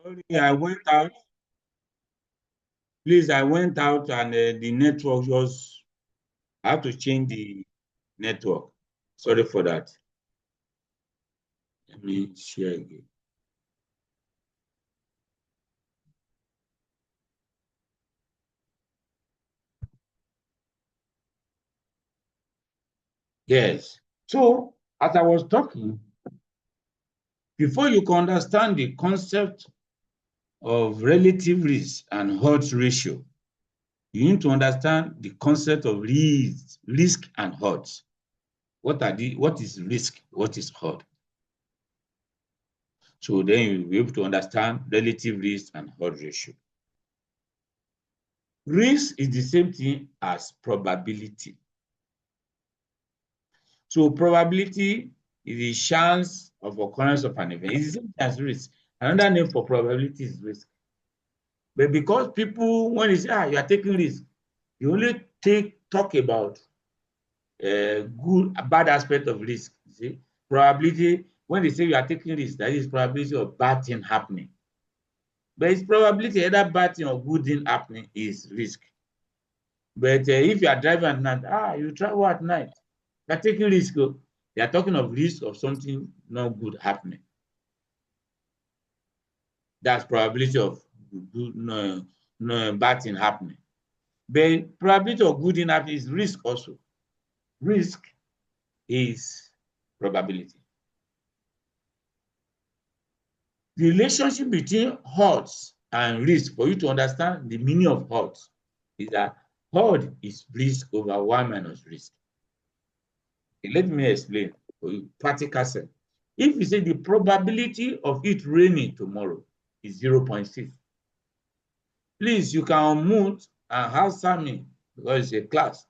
Sorry, I went out. Please, I went out and the network was, I have to change the network. Sorry for that. Let me share again. Yes. So, as I was talking, before you can understand the concept of relative risk and odds ratio, you need to understand the concept of risk and odds. What is risk? What is odd? So then you'll be able to understand relative risk and odds ratio. Risk is the same thing as probability. So probability is the chance of occurrence of an event. It's the same thing as risk. Another name for probability is risk. But because people, when they say, you are taking risk, you only talk about bad aspect of risk. You see, probability, when they say you are taking risk, that is probability of bad thing happening. But it's probability either bad thing or good thing happening is risk. But if you are driving at night, you travel at night, you are taking risk. They are talking of risk of something not good happening. That's probability of bad thing happening. But probability of good thing happening is risk also. Risk is probability. The relationship between odds and risk, for you to understand the meaning of odds, is that odd is risk over 1 minus risk. Okay, let me explain for you practical sense. If you say the probability of it raining tomorrow is 0.6, please, you can unmute and answer me because it's a class.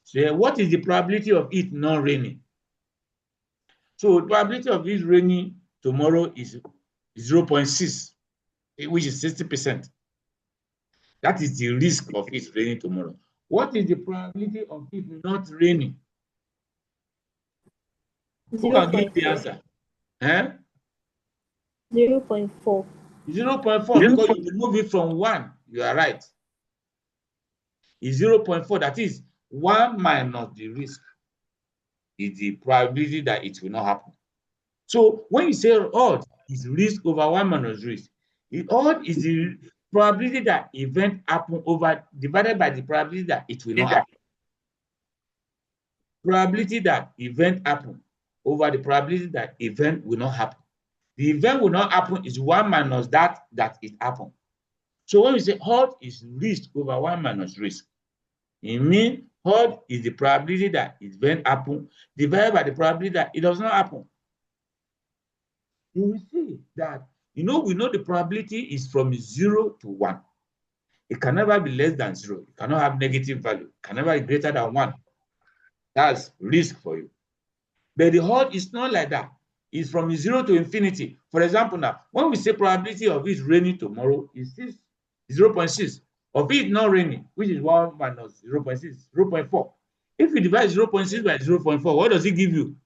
So what is the probability of it not raining? So the probability of it raining tomorrow is 0.6, which is 60%. That is the risk of it raining tomorrow. What is the probability of it not raining? Who can give the answer? 0.4. 0.4, because you remove it from 1. You are right. It's 0.4. That is 1 minus the risk is the probability that it will not happen. So when you say odd is risk over 1 minus risk, odd is the probability that event happen over divided by the probability that it will not happen. Probability that event happen over the probability that event will not happen. The event will not happen is 1 minus that it happened. So when we say odd is risk over 1 minus risk, it means odd is the probability that event happen divided by the probability that it does not happen. You will see that, we know the probability is from 0 to 1. It can never be less than 0. It cannot have negative value. It can never be greater than 1. That's risk for you. But the odd is not like that. It's from 0 to infinity. For example, now, when we say probability of it raining tomorrow is 0.6. Of it not raining, which is 1 minus 0.6, 0.4. If you divide 0.6 by 0.4, what does it give you?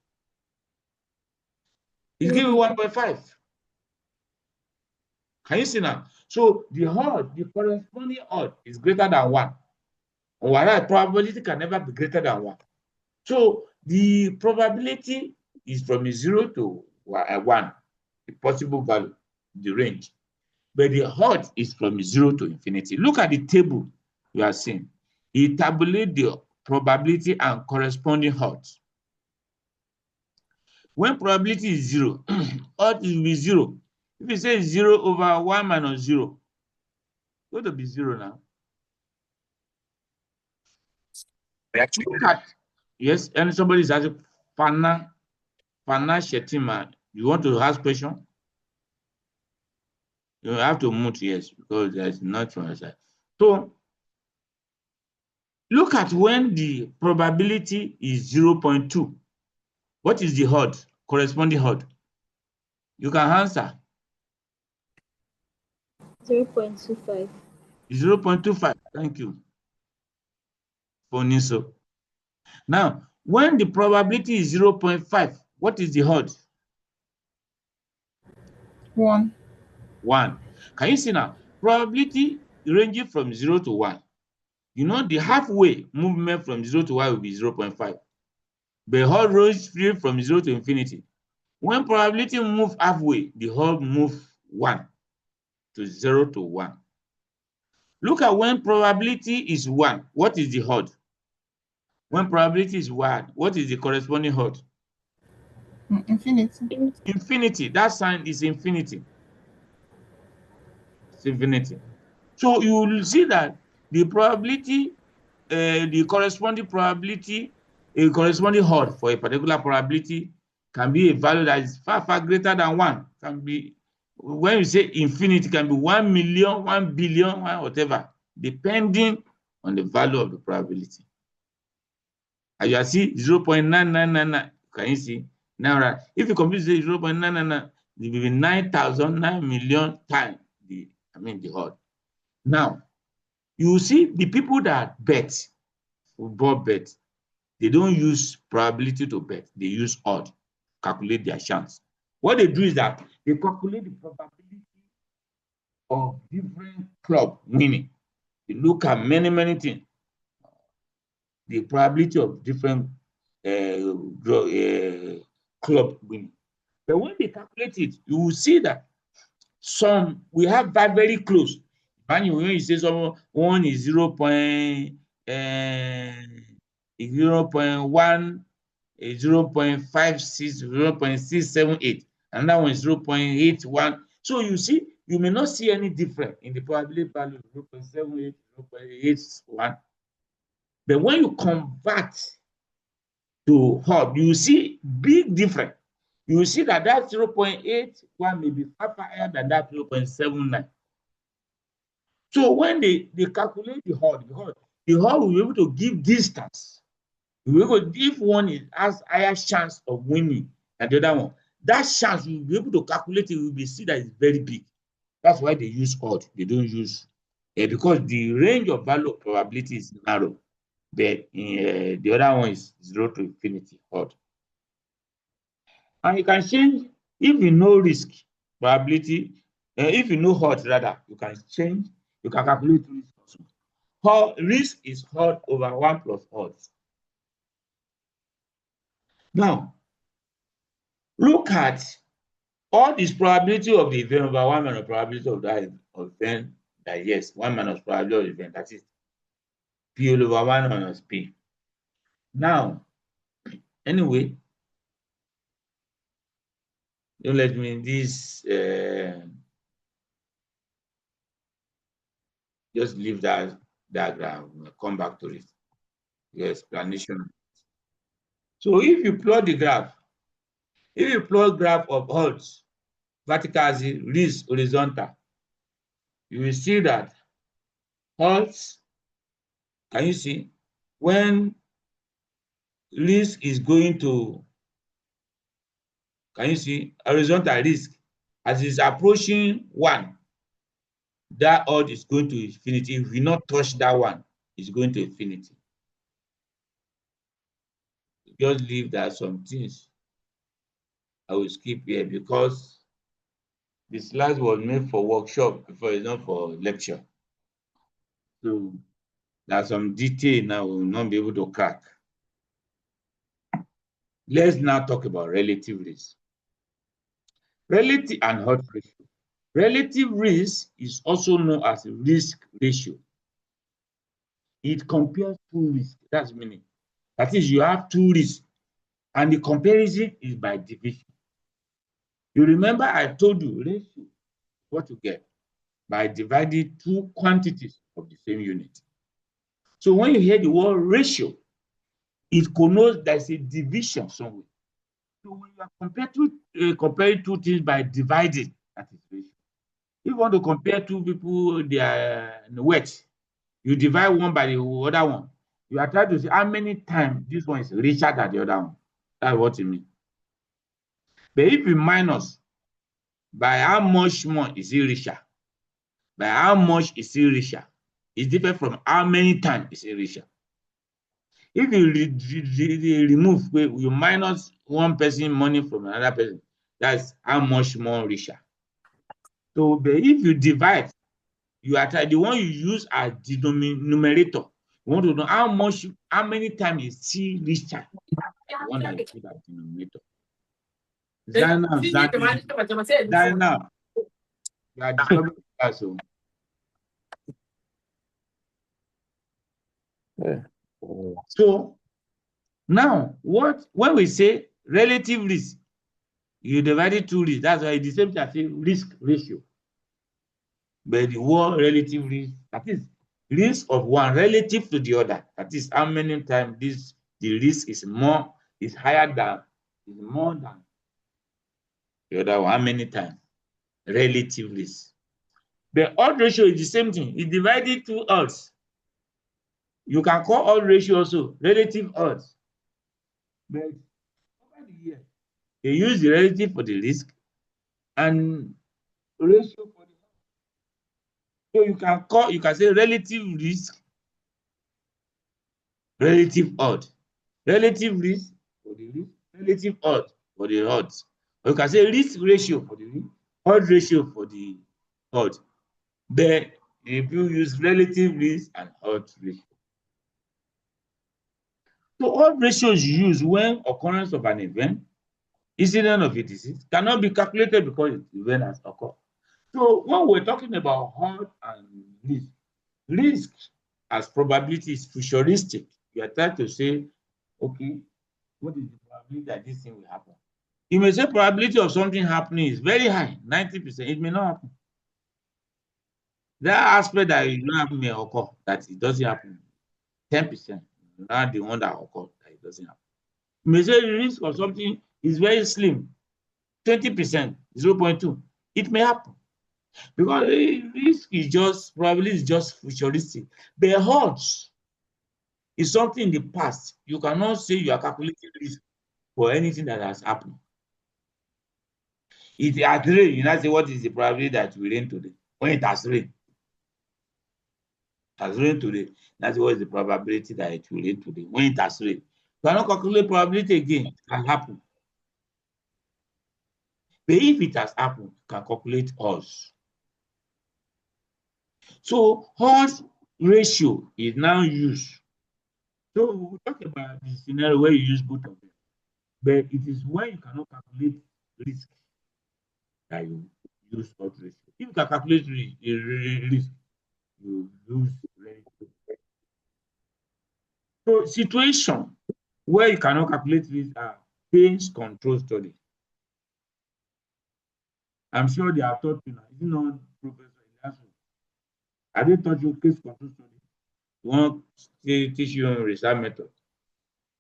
It gives you 1.5. Can you see now? So the odd, the corresponding odd is greater than 1. Whereas probability can never be greater than 1. So the probability is from 0 to 1, the possible value, the range. But the odd is from 0 to infinity. Look at the table you are seeing. It tabulates the probability and corresponding odds. When probability is 0, odd will be 0. If you say 0 over 1 minus 0, it's going to be 0 now. Look at, yes, and somebody is asking, Fana Shetima, you want to ask question? You have to mute, yes, because there's not from your side. So look at when the probability is 0.2. What is the odd, corresponding odd? You can answer. 0.25. 0.25. Thank you for Niso. Now, when the probability is 0.5, what is the odd? 1. 1. Can you see now? Probability ranging from 0 to 1. You know, the halfway movement from 0 to 1 will be 0.5. The whole range from 0 to infinity. When probability move halfway, the whole move 1 to 0 to 1. Look at when probability is 1. What is the odd? When probability is 1, what is the corresponding odd? Infinity. Infinity. That sign is infinity. It's infinity. So you will see that the probability, the corresponding probability, a corresponding odd for a particular probability can be a value that is far, far greater than 1. Can be, when you say infinity, can be 1 million, 1 billion, whatever, depending on the value of the probability. As you see, 0.9999, can you see? Now, if you compute 0.999, it will be 9,009 million times the odd. Now, you see the people that bet, football bet, they don't use probability to bet. They use odd, calculate their chance. What they do is that they calculate the probability of different club winning. They look at many, many things. The probability of different club winning. But when they calculate it, you will see that some we have that very close. When you say someone is 0.1, 0.56, 0.678, and that one is 0.81. So you see, you may not see any difference in the probability value of 0.78, 0.81. But when you convert to odd, you see big difference. You will see that 0.81 may be far higher than that 0.79. So when they calculate the odd, because the odd will be able to give distance. If one has higher chance of winning than the other one, that chance will be able to calculate it, will be see that it's very big. That's why they use odd. They don't use because the range of value of probability is narrow. But the other one is 0 to infinity, odd. And you can change, if you know risk, probability, if you know odd rather, you can change, you can calculate risk also. Risk is odd over 1 plus odds. Now, look at all this probability of the event over 1 minus probability of that event, that yes, 1 minus probability of the event, that is P all over 1 minus P. Now, anyway, don't let me in this, just leave that diagram, we'll come back to it, the explanation. So if you plot the graph, if you plot graph of odds, vertical risk horizontal, you will see that odds, can you see, when risk is going to, can you see, horizontal risk, as it's approaching 1, that odd is going to infinity. If we not touch that one, it's going to infinity. Just leave that some things. I will skip here because the slides was made for workshop before, it's not for lecture. So there's some detail now we will not be able to crack. Let's now talk about relative risk. Relative and odds ratio. Relative risk is also known as risk ratio. It compares two risks. That's meaning. That is, you have two risks, and the comparison is by division. You remember I told you ratio, what you get by dividing two quantities of the same unit. So when you hear the word ratio, it connotes there's a division somewhere. So when you are comparing two things by dividing, that is ratio. If you want to compare two people, their weight, you divide one by the other one. You are trying to see how many times this one is richer than the other one. That's what it means. But if you minus, by how much more is it richer? By how much is it richer? It's different from how many times is it richer. If you remove, you minus one person money from another person, that's how much more richer. So, but if you divide, you are the one you use as the numerator. You want to know how many times is C richer. The one that you put as denominator. Zainab, you are disturbing the class. So now, when we say relative risk, you divide it two risk. That's why it's the same thing as risk ratio. But the word relative risk, that is risk of one relative to the other. That is how many times the risk is more than the other one. How many times? Relative risk. The odd ratio is the same thing. It divided two odds. You can call odd ratio also relative odds. But over the years, they use the relative for the risk and ratio for the odds. So you can say relative risk, relative odd, relative risk for the risk, relative odd for the odds. Or you can say risk ratio for the risk, odd ratio for the odd. Then if you use relative risk and odd ratio. So odd ratios used when occurrence of an event, incident of a disease, cannot be calculated because the event has occurred. So when we're talking about odd and risk as probability is futuristic. You are trying to say, okay, what is the probability that this thing will happen? You may say probability of something happening is very high, 90%. It may not happen. There are aspects that it don't happen may occur, that it doesn't happen. 10%, not the one that occurred, that it doesn't happen. You may say the risk of something is very slim, 20%, 0.2. It may happen. Because the risk is just, probably is just futuristic. The odds is something in the past. You cannot say you are calculating risk for anything that has happened. It has rained, you now say what is the probability that it will rain today? When it has rained. It has rained today. That's what is the probability that it will rain today. When it has rained. You cannot calculate probability again. It can happen. But if it has happened, you can calculate odds. So odds ratio is now used. So we'll talk about the scenario where you use both of them. But it is when you cannot calculate risk that you use odds ratio. If you can calculate risk, you use ratio. So situation where you cannot calculate risk are change control study. I'm sure they have taught you now. You know, Professor Ilyasu. Have they taught you case control study? You want to teach you research method.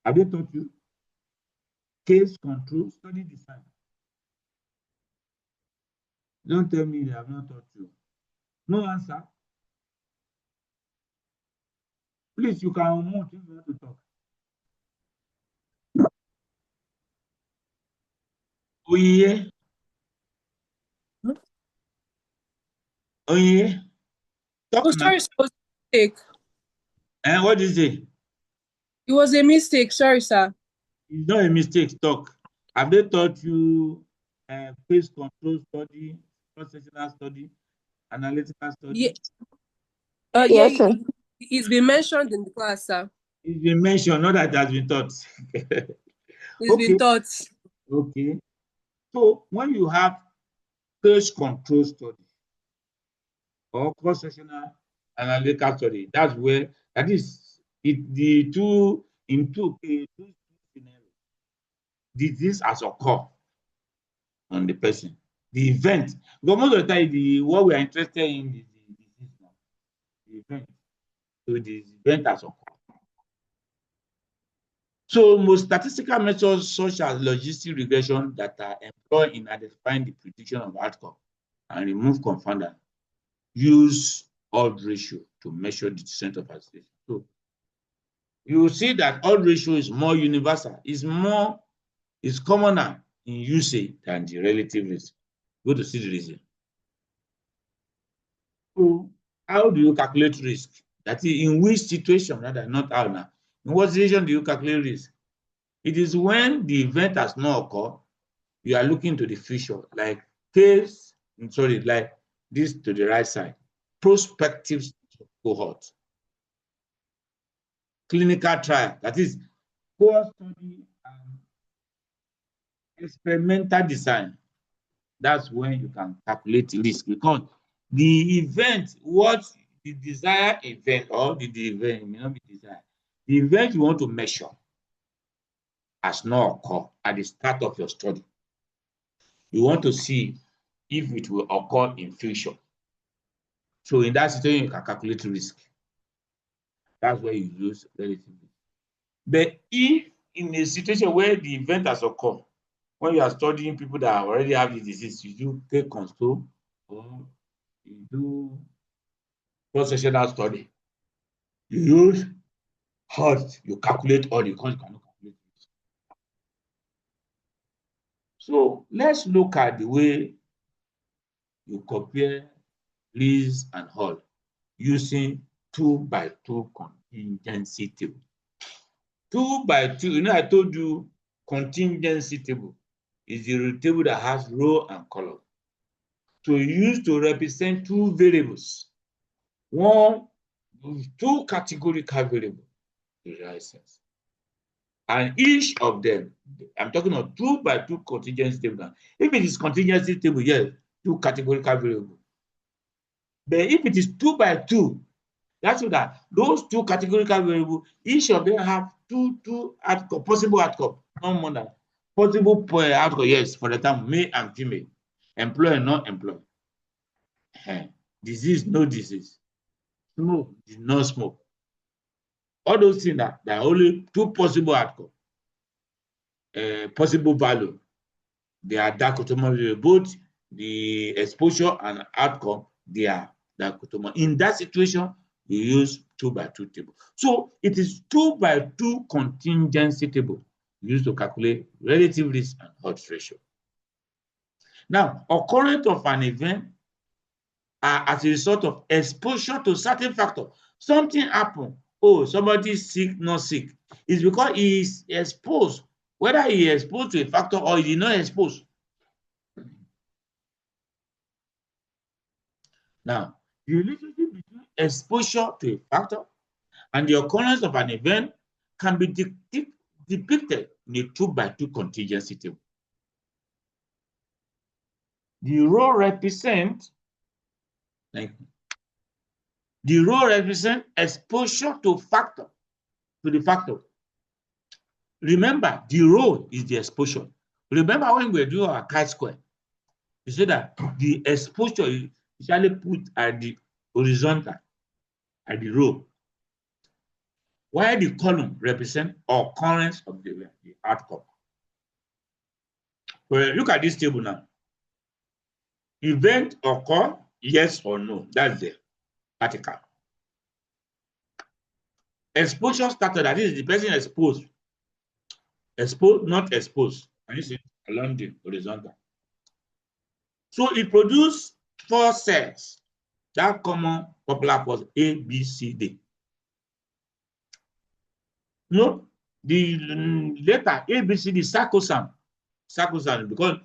Have they taught you case control study design? Don't tell me they have not taught you. No answer. Please, you can move if you want to talk. Oh yeah. Oh yeah. Talk Oh, now. sorry, it was a mistake. And what is it? It was a mistake. Sorry, sir. It's not a mistake. Talk. Have they taught you case control study, cross-sectional study, analytical study? Yeah, Yes, sir. it's been mentioned in the class, sir. It's been mentioned, not that it has been taught. It's been taught. Okay. So when you have case control study or cross-sectional analytical study, that's where that is it. The two scenarios, disease has occurred on the person. The event, because most of the time, what we are interested in is the disease now. The event. So the event has occurred. So most statistical methods such as logistic regression that are employed in identifying the prediction of outcome and remove confounder use odds ratio to measure the descent of association. So you will see that odds ratio is more universal, is commoner in usage than the relative risk. Go to see the reason. So how do you calculate risk? That is, in which situation, rather not how now. In what situation do you calculate risk? It is when the event has not occurred, you are looking to the future, like This to the right side. Prospective cohort. Clinical trial, that is cohort study and experimental design. That's when you can calculate risk, because the event, what the desired event, or the event may not be desired, the event you want to measure has not occurred at the start of your study. You want to see if it will occur in future. So in that situation, you can calculate risk. That's where you use relative risk. But if in a situation where the event has occurred, when you are studying people that already have the disease, you do take control or you do cross-sectional study. You use HOT, you calculate all, you cannot calculate it. So let's look at the way you compare risk and HOT using 2x2 contingency table. 2x2, I told you contingency table is the table that has row and column. So used to represent two variables. One, two categorical variables, the right sense. And each of them, I'm talking of 2x2 contingency table now. If it is contingency table, yes, two categorical variables. But if it is 2x2, that's so that those two categorical variables, each of them have two outcome, possible outcome, no more than possible outcome, yes, for the term male and female, employed, not employed. Disease, no disease. Smoke, no smoke. All those things that there are only two possible outcomes, possible value. They are dichotomous, both the exposure and outcome, they are dichotomous. In that situation, we use 2x2 table. So it is 2x2 contingency table used to calculate relative risk and odds ratio. Now, occurrence of an event as a result of exposure to certain factor. Something happened. Oh, somebody is sick, not sick. It's because he is exposed, whether he is exposed to a factor or he is not exposed. Now, the relationship between exposure to a factor and the occurrence of an event can be depicted in a 2x2 contingency table. The row represents exposure to the factor. Remember, the row is the exposure. Remember when we do our chi-square, you say that the exposure is usually put at the horizontal, at the row, while the column represents occurrence of the outcome. Well, look at this table now. Event occur, yes or no. That's the article. Exposure started, that is the person exposed. Exposed, not exposed. And you see along the horizontal. So it produced 4 cells. That common popular was A, B, C, D. No, the letter A, B, C, D, sacrosanct. Sacrosanct because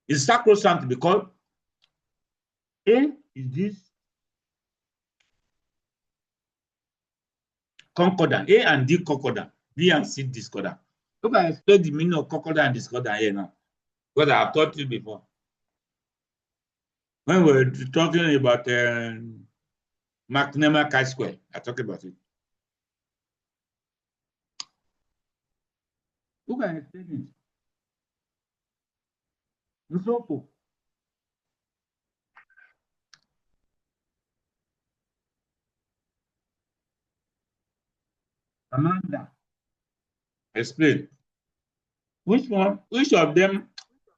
it's sacrosanct because A is this concordant. A and D concordant. B and C discordant. Look, I explain the meaning of concordant and discordant here now, because I have taught you before. When we were talking about Mach-Nehmer chi-square, I talked about it. Look, I explain it. Nsoko. Amanda, explain. Which of them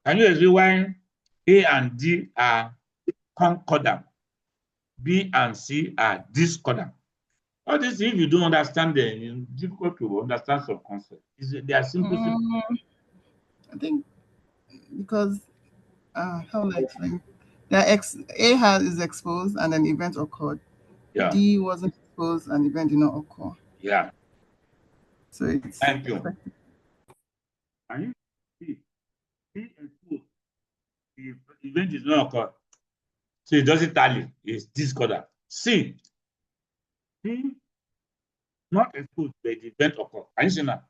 can you explain why A and D are concordant, B and C are discordant? All this, if you don't understand them, it's difficult to understand some concepts. They are simple. I think because how will I explain? A is exposed and an event occurred. Yeah. D wasn't exposed and event did not occur. Yeah. So it's thank you. And you see, B exposed, the event is not occur. So it doesn't tally. It's discordant. C, not exposed, but the event occur. Can you see now?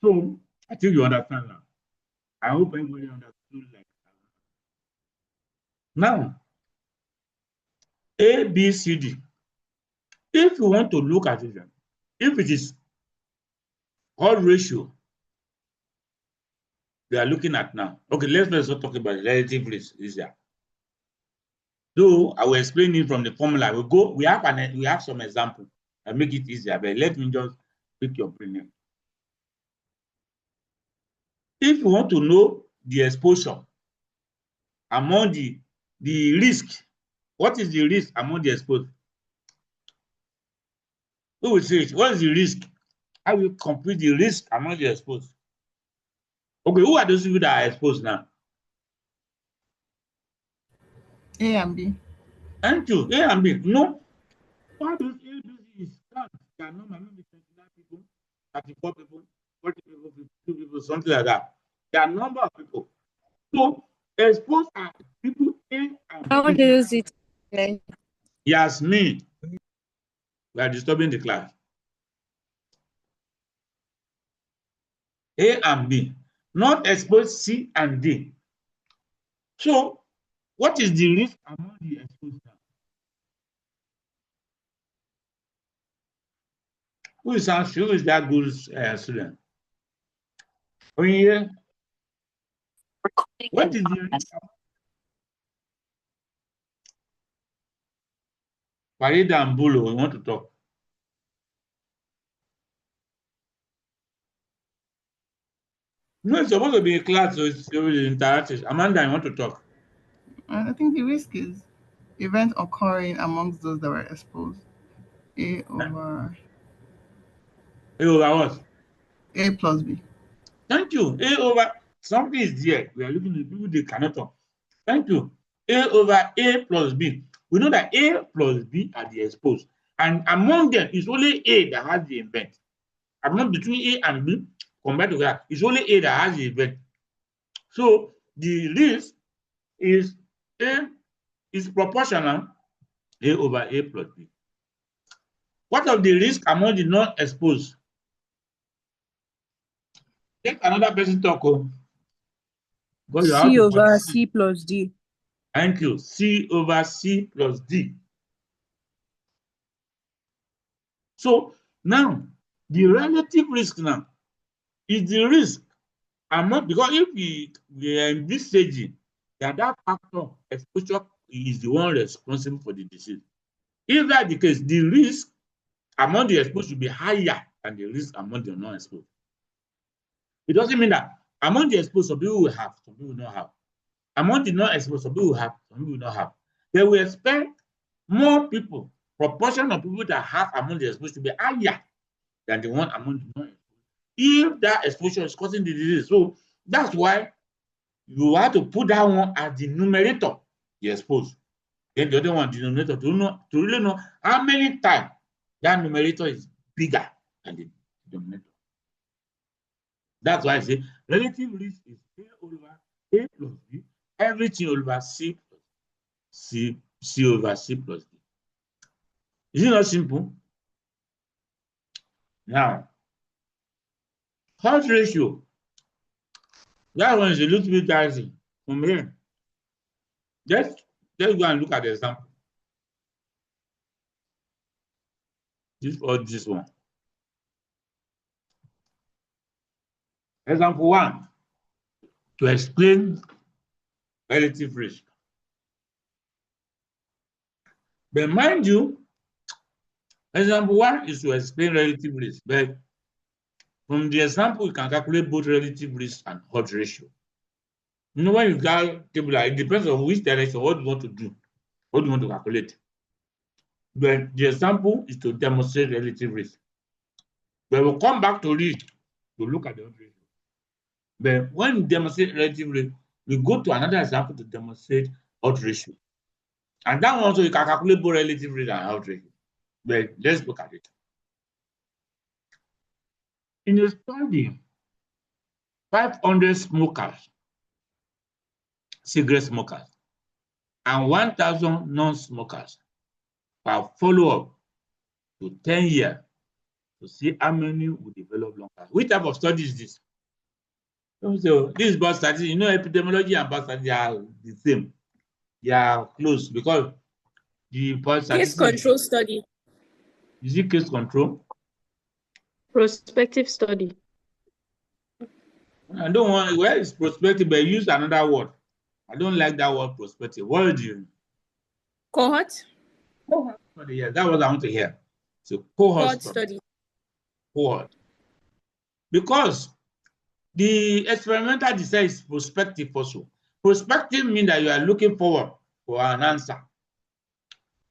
So I think you understand now. I hope everybody understood like that. Now, A, B, C, D. If you want to look at it, if it is odd ratio we are looking at now. Okay, let's not talk about relative risk easier. Though I will explain it from the formula. We have some example and make it easier, but let me just pick your brain. If you want to know the exposure among the risk, what is the risk among the exposed? Who will say it? What is the risk? How will you compute the risk among the exposed? Okay, who are those people that are exposed now? A and B. And two, A and B. No. What those A, B, C is count. There are maybe 29 people, 34 people, 40 people, 52 people, something like that. There are a number of people. So exposed are people A and B. How do you use it? Yes, me. We are disturbing the class. A and B, not exposed C and D. So, what is the risk among the exposed? Who is that good student? Oh, yeah. What is the risk? Farida and Bulo, we want to talk. No, it's supposed to be a class, so it's interactive. Amanda, I want to talk. I think the risk is event occurring amongst those that were exposed. A over what? A plus B. Thank you. A over something is there. We are looking at people they cannot talk. Thank you. A over A plus B. We know that A plus B are the exposed. And among them, it's only A that has the event. Among between A and B, compared to that, it's only A that has the event. So the risk is A is proportional A over A plus B. What of the risk among the non-exposed? Let another person talk. C over C plus D. Thank you. C over C plus D. So now, the relative risk now is the risk among, because if we are in this stage, that factor exposure is the one responsible for the disease. If that's the case, the risk among the exposed will be higher than the risk among the non-exposed. It doesn't mean that among the exposed, some people will have, some people will not have. Among the non-exposed, some people will have, some people will not have. They will expect more people, proportion of people that have among the exposed to be higher than the one among the non-exposed, if that exposure is causing the disease. So that's why you have to put that one as the numerator, the exposed. Then the other one, the denominator, to really know how many times that numerator is bigger than the denominator. That's why I say relative risk is A over A plus B, everything over C over C plus D. Is it not simple? Now, odds ratio. That one is a little bit dicey. From here, let's go and look at the example. This or this one. Example 1, to explain relative risk. But mind you, example 1 is to explain relative risk. But from the example, you can calculate both relative risk and odds ratio. You know, when you got table, it depends on which direction, what you want to do, what you want to calculate. But the example is to demonstrate relative risk. But we'll come back to it to look at the odds ratio. But when you demonstrate relative risk, we go to another example to demonstrate odds ratio. And that one also you can calculate both relative risk and odds ratio. But let's look at it. In a study, 500 smokers, cigarette smokers and 1,000 non-smokers per follow-up to 10 years to see how many will develop lung cancer. Which type of study is this? So this is birth statistics. You know, epidemiology and birth statistics are the same. They are close because the birth Case statistics control study. is it case control? Prospective study. I don't want, where is prospective, but use another word. I don't like that word prospective. What do you? Cohort. Study, yeah, that was I want to hear. So cohort Study. Cohort. Because the experimental design is prospective also. Prospective means that you are looking forward for an answer.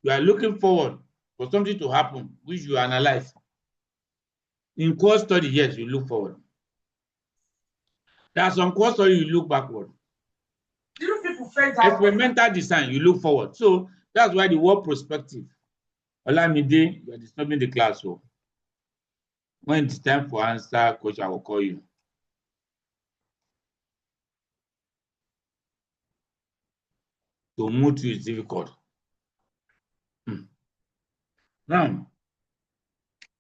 You are looking forward for something to happen, which you analyze. In cohort study, yes, you look forward. There are some cohort study you look backward. Experimental design, you look forward. So that's why the word prospective. Olamide, you are disturbing the class. So when it's time for answer, coach, I will call you. To mute you is difficult. Now,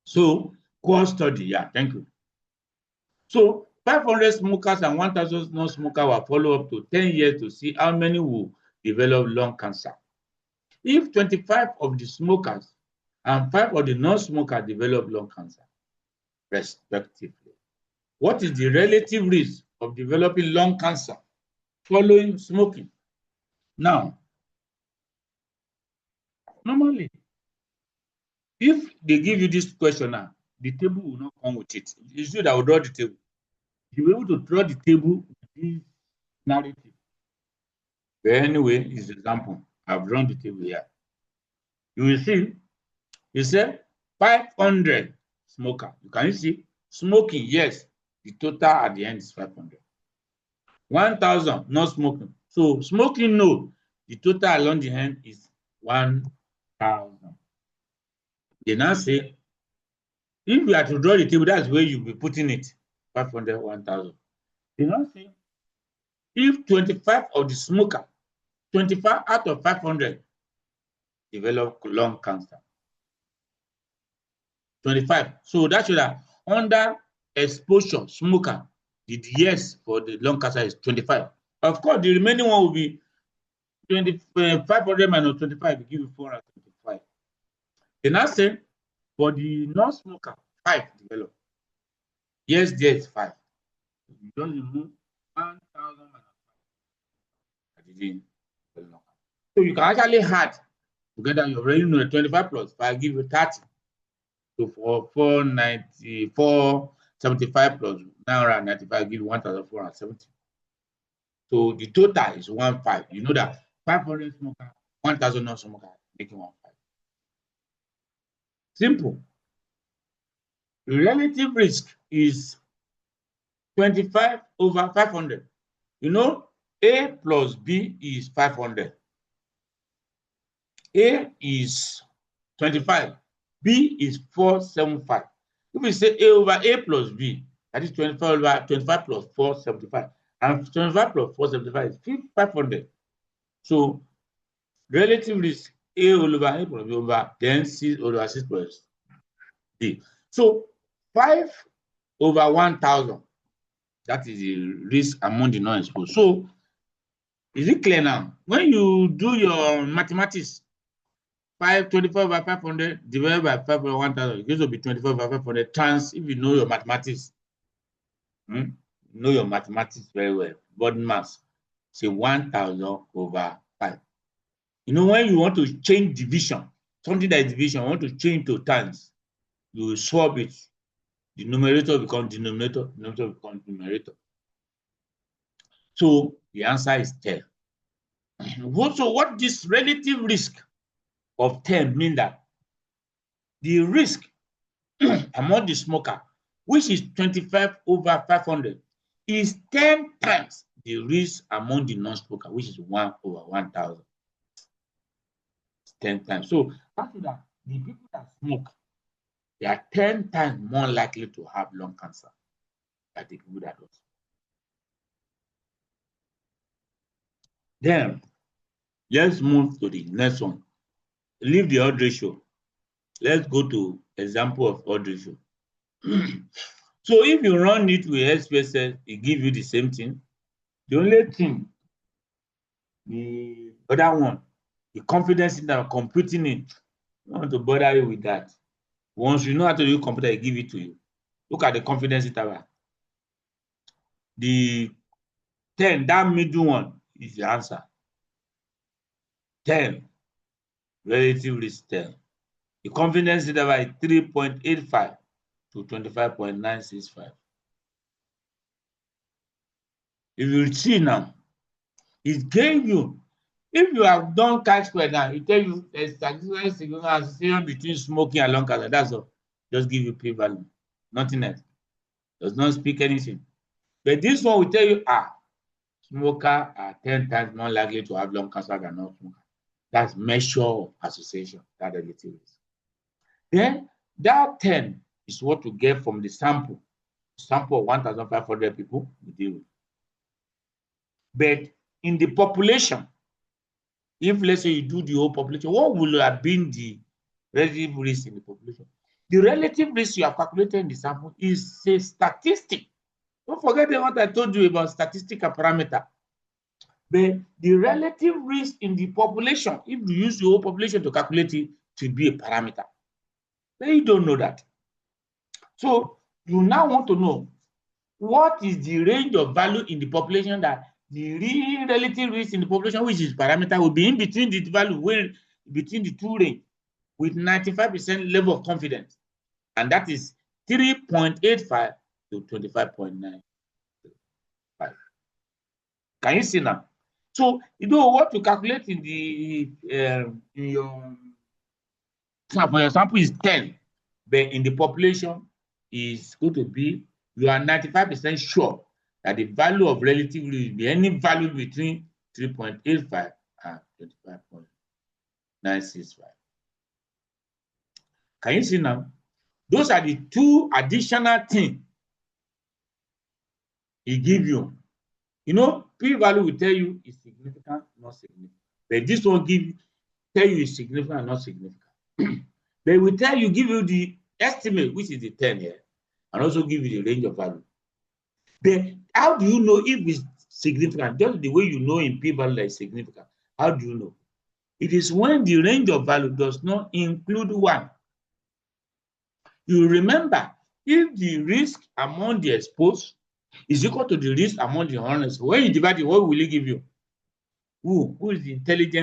so core study, yeah, thank you. So 500 smokers and 1,000 non-smokers will follow up to 10 years to see how many will develop lung cancer. If 25 of the smokers and 5 of the non-smokers develop lung cancer, respectively, what is the relative risk of developing lung cancer following smoking? Now, normally, if they give you this question now, the table will not come with it. It's you that will draw the table. You will be able to draw the table with this narrative. But anyway, it's an example. I've drawn the table here. You will see, it said 500 smoker. Can you see? Smoking, yes. The total at the end is 500. 1,000 not smoking. So smoking, no. The total along the end is 1,000. They now say, if you are to draw the table, that's where you'll be putting it. 500, 1,000. They now say, if 25 of the smoker, 25 out of 500 develop lung cancer. 25. So that should have under exposure smoker, the yes for the lung cancer is 25. Of course, the remaining one will be 500 minus 25, give you 425. Then I say for the non-smoker, 5 develop. Yes, there is 5. You don't remove 1,000 minus 5. So you can actually add together, you already know the 25 plus 5 give you 30. So for 475 plus 995 give you 1,470. So the total is 1,500. You know that 500 smoker, 1,000 non-smoker, making 1,500. Simple. The relative risk is 25 over 500. You know, A plus B is 500. A is 25. B is 475. If we say A over A plus B, that is 25 over 25 plus 475. And 25 plus 475 is 500. So relative risk A over A plus B over then 6 over 6 plus B. So 5 over 1,000. That is the risk among the non-exposed. So is it clear now? When you do your mathematics, 25 over 500 divided by 5 over 1,000, it gives to be 25 over 500 times, if you know your mathematics. Know your mathematics very well. Body mass, say 1,000 over 5. You know, when you want to change division, something that is division, you want to change to times, you will swap it. The numerator becomes denominator, denominator becomes numerator. So the answer is 10. So what this relative risk of 10 mean that the risk among the smoker, which is 25 over 500, is 10 times the risk among the non-smoker, which is 1 over 1,000. 10 times. So after that, the people that smoke, they are 10 times more likely to have lung cancer than the people that don't. Then let's move to the next one. Leave the odd ratio. Let's go to example of odd ratio. So if you run it with SPSS, it gives you the same thing. The only thing, the other one, the confidence in that computing it, I don't want to bother you with that. Once you know how to use computer, it give it to you. Look at the confidence interval. The 10, that middle one is the answer. 10, relative risk 10. The confidence interval is 3.85 to 25.965. If you see now, it gave you, if you have done chi-square now, it tells you there's statistical significant association between smoking and lung cancer. That's all. Just give you p-value, nothing else. Does not speak anything. But this one will tell you, smoker are 10 times more likely to have lung cancer than non-smoker. That's measure of association, that relative risk. Then that 10 is what you get from the sample. Sample of 1,500 people we deal with. But in the population, if let's say you do the whole population, what will have been the relative risk in the population? The relative risk you have calculated in the sample is a statistic. Don't forget what I told you about statistical parameter. But the relative risk in the population, if you use the whole population to calculate it, to be a parameter. But you don't know that. So you now want to know what is the range of value in the population that the real relative risk in the population, which is parameter, will be in between the value, where between the two range, with 95% level of confidence. And that is 3.85 to 25.9. Can you see now? So you know what to calculate in the in your sample is 10, but in the population is going to be, you are 95% sure that the value of relative risk will be any value between 3.85 and 25.965. Can you see now? Those are the two additional things he give you. You know, p-value will tell you is significant, not significant. But this one tell you is significant, not significant. They will tell you, give you the estimate, which is the 10 here, and also give you the range of value. But how do you know if it's significant? Just the way you know in p-value that is significant. How do you know? It is when the range of value does not include 1. You remember, if the risk among the exposed is equal to the risk among the honest, when you divide it, what will it give you? Who is the intelligent